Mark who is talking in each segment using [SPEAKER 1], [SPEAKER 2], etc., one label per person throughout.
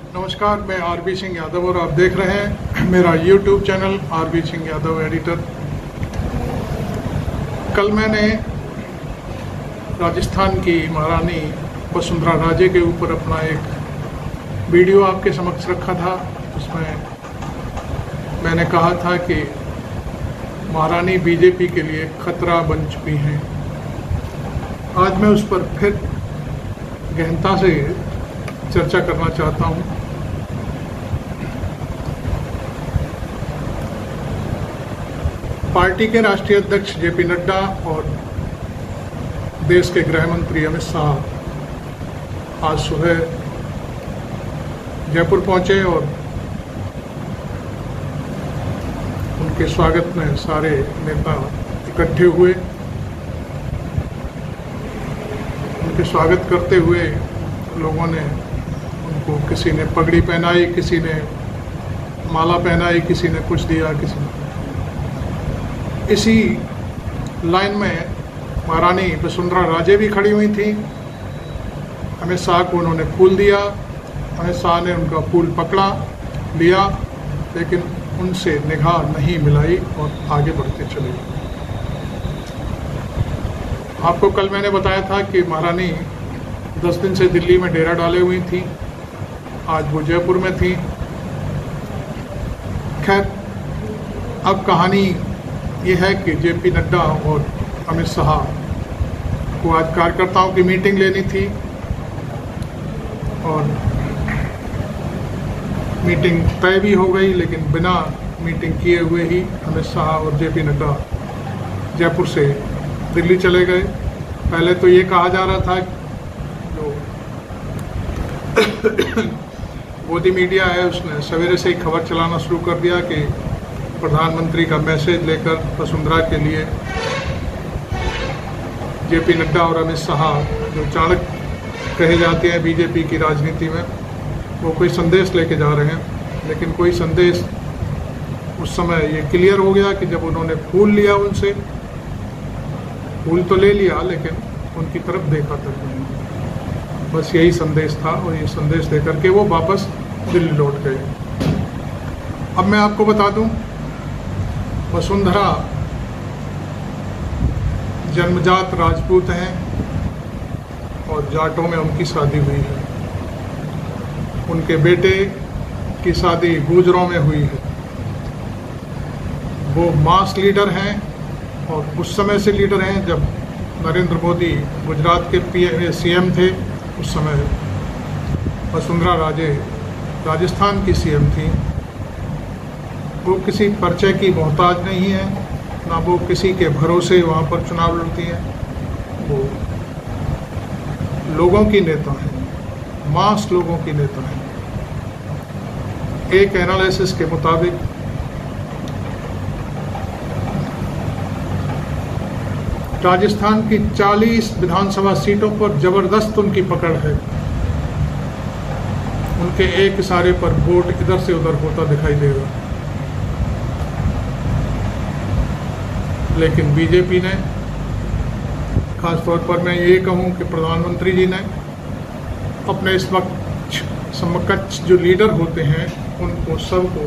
[SPEAKER 1] नमस्कार, मैं आरबी सिंह यादव और आप देख रहे हैं मेरा YouTube channel RB Singh Yadav editor. कल मैंने राजस्थान की महारानी वसुंधरा राजे के ऊपर अपना एक वीडियो आपके समक्ष रखा था। उसमें मैंने कहा था कि महारानी बीजेपी के लिए खतरा बन चुकी हैं। आज मैं उस पर फिर गहनता से चर्चा करना चाहता हूं। पार्टी के राष्ट्रीय अध्यक्ष जेपी नड्डा और देश के गृह मंत्री अमित शाह आज सुबह जयपुर पहुंचे और उनके स्वागत में सारे नेता इकट्ठे हुए। उनके स्वागत करते हुए लोगों ने उनको, किसी ने पगड़ी पहनाई, किसी ने माला पहनाई, किसी ने कुछ दिया, किसी ने। इसी लाइन में महारानी वसुंधरा राजे भी खड़ी हुई थी। अमित शाह को उन्होंने फूल दिया। अमित शाह ने उनका फूल पकड़ा लिया, लेकिन उनसे निगाह नहीं मिलाई और आगे बढ़ते चले। आपको कल मैंने बताया था कि महारानी 10 दिन से दिल्ली में डेरा डाले हुई थी। आज वो जयपुर में थी। खैर, अब कहानी ये है कि जेपी नड्डा और अमित शाह को आज कार्यकर्ताओं की मीटिंग लेनी थी और मीटिंग तय भी हो गई, लेकिन बिना मीटिंग किए हुए ही अमित शाह और जेपी नड्डा जयपुर से दिल्ली चले गए। पहले तो ये कहा जा रहा था, जो मोदी मीडिया है उसने सवेरे से ही खबर चलाना शुरू कर दिया कि प्रधानमंत्री का मैसेज लेकर वसुंधरा के लिए जेपी नड्डा और अमित शाह, जो चाणक्य कहे जाते हैं बीजेपी की राजनीति में, वो कोई संदेश लेके जा रहे हैं। लेकिन कोई संदेश उस समय ये क्लियर हो गया कि जब उन्होंने फूल लिया, उनसे फूल तो ले लिया लेकिन उनकी तरफ देखा तक नहीं। बस यही संदेश था और ये संदेश देकर के वो वापस दिल्ली लौट गए। अब मैं आपको बता दूं, वसुंधरा जन्मजात राजपूत हैं और जाटों में उनकी शादी हुई है। उनके बेटे की शादी गुजरों में हुई है। वो मास लीडर हैं और उस समय से लीडर हैं जब नरेंद्र मोदी गुजरात के सीएम थे। उस समय वसुंधरा राजे राजस्थान की सीएम थी। वो किसी परिचय की मोहताज नहीं है, ना वो किसी के भरोसे वहाँ पर चुनाव लड़ती हैं। वो लोगों की नेता हैं, मास लोगों की नेता हैं। एक एनालिसिस के मुताबिक राजस्थान की 40 विधानसभा सीटों पर जबरदस्त उनकी पकड़ है। उनके एक इशारे पर वोट इधर से उधर होता दिखाई देगा। लेकिन बीजेपी ने, खासतौर पर मैं ये कहूँ कि प्रधानमंत्री जी ने अपने समकक्ष जो लीडर होते हैं उनको सबको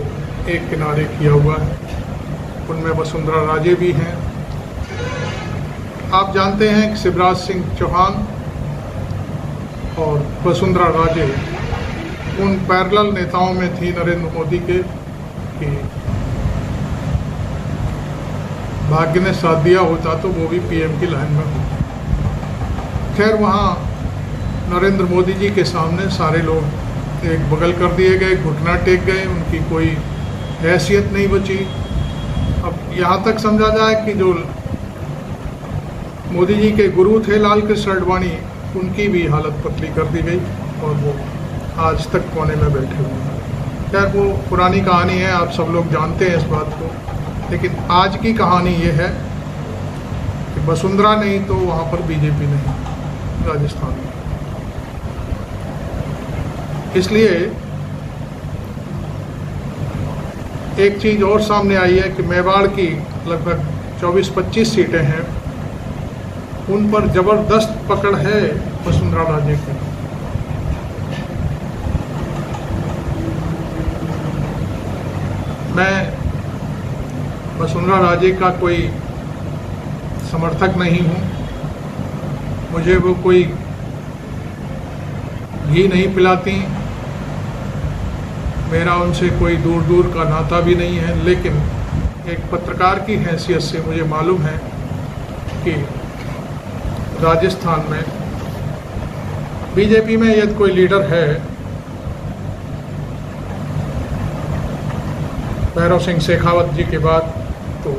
[SPEAKER 1] एक किनारे किया हुआ है। उनमें वसुंधरा राजे भी हैं। आप जानते हैं कि शिवराज सिंह चौहान और वसुंधरा राजे उन पैरेलल नेताओं में थी नरेंद्र मोदी के कि भाग्य ने साथ दिया होता तो वो भी पीएम की लाइन में होता। खैर, वहाँ नरेंद्र मोदी जी के सामने सारे लोग एक बगल कर दिए गए, घुटना टेक गए, उनकी कोई हैसियत नहीं बची। अब यहाँ तक समझा जाए कि जो मोदी जी के गुरु थे लाल कृष्ण आडवाणी, उनकी भी हालत पतली कर दी गई और वो आज तक कोने में बैठे हुए हैं। खैर, वो पुरानी कहानी है, आप सब लोग जानते हैं इस बात को। लेकिन आज की कहानी ये है कि वसुंधरा नहीं तो वहाँ पर बीजेपी नहीं राजस्थान में। इसलिए एक चीज़ और सामने आई है कि मेवाड़ की लगभग 24-25 सीटें हैं, उन पर जबरदस्त पकड़ है वसुंधरा राजे की। मैं वसुंधरा राजे का कोई समर्थक नहीं हूँ। मुझे वो कोई घी नहीं पिलाती, मेरा उनसे कोई दूर दूर का नाता भी नहीं है, लेकिन एक पत्रकार की हैसियत से मुझे मालूम है कि राजस्थान में बीजेपी में यदि कोई लीडर है, भैरव सिंह शेखावत जी के बाद, तो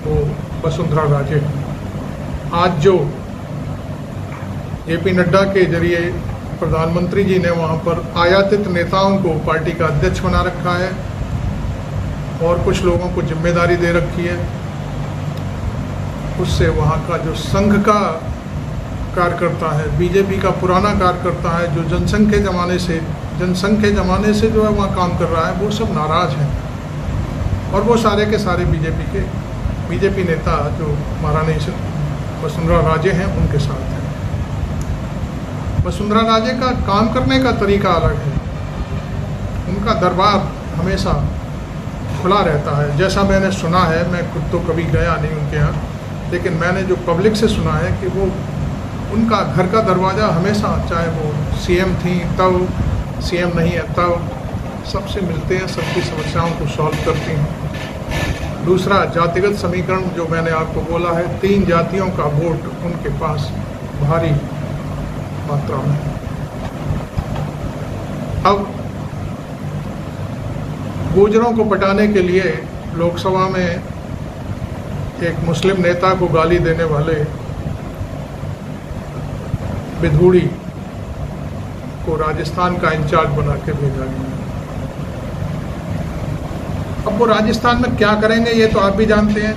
[SPEAKER 1] वो वसुंधरा राजे हैं। आज जो जेपी नड्डा के जरिए प्रधानमंत्री जी ने वहाँ पर आयातित नेताओं को पार्टी का अध्यक्ष बना रखा है और कुछ लोगों को जिम्मेदारी दे रखी है, उससे वहाँ का जो संघ का कार्यकर्ता है, बीजेपी का पुराना कार्यकर्ता है, जो जनसंघ के ज़माने से जो है वहाँ काम कर रहा है, वो सब नाराज़ हैं। और वो सारे के सारे बीजेपी नेता जो महारानी वसुंधरा राजे हैं उनके साथ हैं। वसुंधरा राजे का काम करने का तरीका अलग है। उनका दरबार हमेशा खुला रहता है। जैसा मैंने सुना है, मैं खुद तो कभी गया नहीं उनके यहाँ, लेकिन मैंने जो पब्लिक से सुना है कि वो उनका घर का दरवाज़ा हमेशा, चाहे वो सीएम थी तब, सीएम नहीं है तब, सबसे मिलते हैं, सबकी समस्याओं को सॉल्व करती हैं। दूसरा, जातिगत समीकरण जो मैंने आपको बोला है, 3 जातियों का वोट उनके पास भारी मात्रा में। अब गुर्जरों को पटाने के लिए लोकसभा में एक मुस्लिम नेता को गाली देने वाले बिधूड़ी को राजस्थान का इंचार्ज बना के भेजा गया। अब वो राजस्थान में क्या करेंगे ये तो आप भी जानते हैं।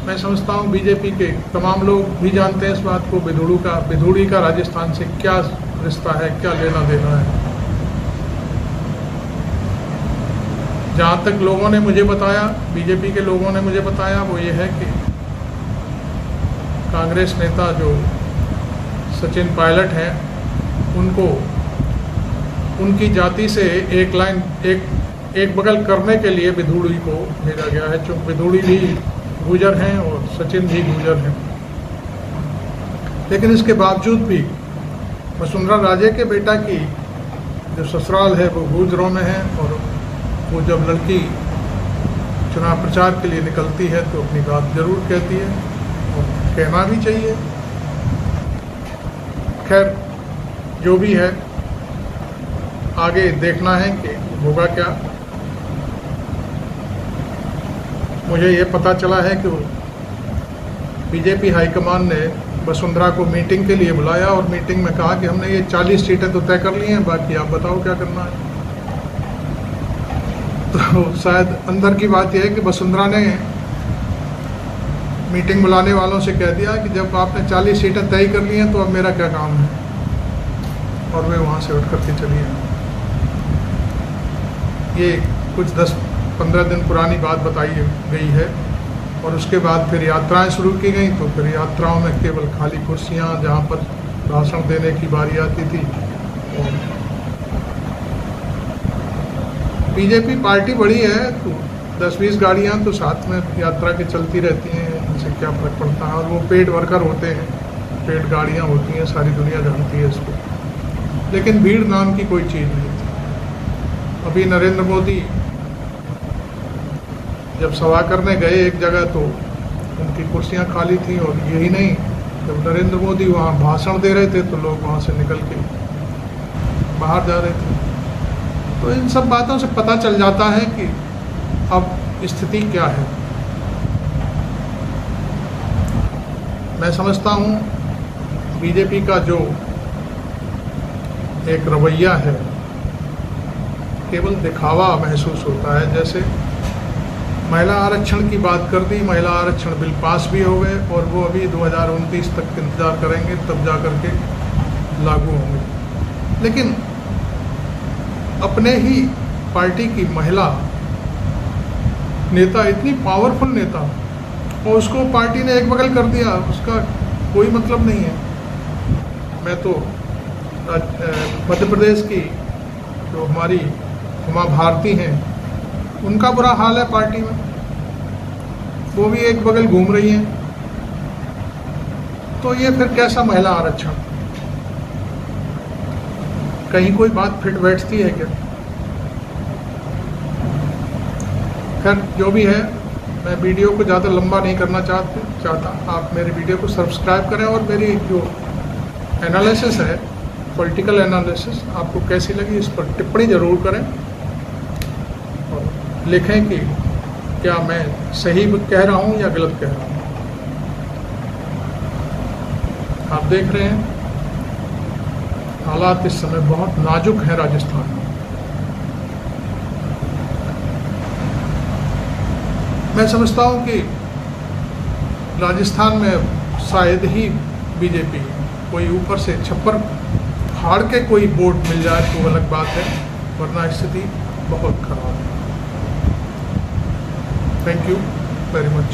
[SPEAKER 1] मैं समझता हूँ बीजेपी के तमाम लोग भी जानते हैं इस बात को। बिधूड़ी का राजस्थान से क्या रिश्ता है, क्या लेना देना है। जहाँ तक लोगों ने मुझे बताया, बीजेपी के लोगों ने मुझे बताया, वो ये है कि कांग्रेस नेता जो सचिन पायलट हैं, उनको उनकी जाति से एक बगल करने के लिए बिधूड़ी को भेजा गया है। चूँकि बिधूड़ी भी गुर्जर हैं और सचिन भी गुर्जर हैं, लेकिन इसके बावजूद भी वसुंधरा राजे के बेटा की जो ससुराल है वो गुर्जरों में है, और वो जब लड़की चुनाव प्रचार के लिए निकलती है तो अपनी बात जरूर कहती है और कहना भी चाहिए। खैर, जो भी है, आगे देखना है कि होगा क्या। मुझे ये पता चला है कि बीजेपी हाईकमान ने वसुंधरा को मीटिंग के लिए बुलाया और मीटिंग में कहा कि हमने ये 40 सीटें तो तय कर ली हैं, बाकी आप बताओ क्या करना है। तो शायद अंदर की बात यह है कि वसुंधरा ने मीटिंग बुलाने वालों से कह दिया कि जब आपने 40 सीटें तय कर ली हैं तो अब मेरा क्या काम है, और वे वहाँ से उठ करके चली हैं। ये कुछ 10-15 दिन पुरानी बात बताई गई है, और उसके बाद फिर यात्राएं शुरू की गई। तो फिर यात्राओं में केवल खाली कुर्सियां, जहां पर भाषण देने की बारी आती थी। और बीजेपी पार्टी बड़ी है तो 10-20 गाड़ियां तो साथ में यात्रा के चलती रहती हैं, इनसे क्या फर्क पड़ता है। और वो पेड वर्कर होते हैं, पेड गाड़ियां होती हैं, सारी दुनिया जानती है इसको। लेकिन भीड़ नाम की कोई चीज़ नहीं थी। अभी नरेंद्र मोदी जब सभा करने गए एक जगह तो उनकी कुर्सियां खाली थी, और यही नहीं, जब नरेंद्र मोदी वहां भाषण दे रहे थे तो लोग वहां से निकल के बाहर जा रहे थे। तो इन सब बातों से पता चल जाता है कि अब स्थिति क्या है। मैं समझता हूं बीजेपी का जो एक रवैया है, केवल दिखावा महसूस होता है। जैसे महिला आरक्षण की बात कर दी, महिला आरक्षण बिल पास भी हो गए और वो अभी 2029 तक इंतजार करेंगे, तब जा कर के लागू होंगे। लेकिन अपने ही पार्टी की महिला नेता, इतनी पावरफुल नेता, और उसको पार्टी ने एक बगल कर दिया, उसका कोई मतलब नहीं है। मैं तो मध्य प्रदेश की जो हमारी उमा भारती हैं, उनका बुरा हाल है पार्टी में, वो भी एक बगल घूम रही हैं। तो ये फिर कैसा महिला आरक्षण? कहीं कोई बात फिट बैठती है क्या? खैर जो भी है, मैं वीडियो को ज़्यादा लंबा नहीं करना चाहता। आप मेरे वीडियो को सब्सक्राइब करें और मेरी जो एनालिसिस है, पॉलिटिकल एनालिसिस, आपको कैसी लगी इस पर टिप्पणी ज़रूर करें और लिखें कि क्या मैं सही कह रहा हूँ या गलत कह रहा हूँ। आप देख रहे हैं हालात इस समय बहुत नाजुक हैं राजस्थान में। मैं समझता हूँ कि राजस्थान में शायद ही बीजेपी कोई ऊपर से छप्पर फाड़ के कोई वोट मिल जाए तो अलग बात है, वरना स्थिति बहुत खराब है। Thank you very much.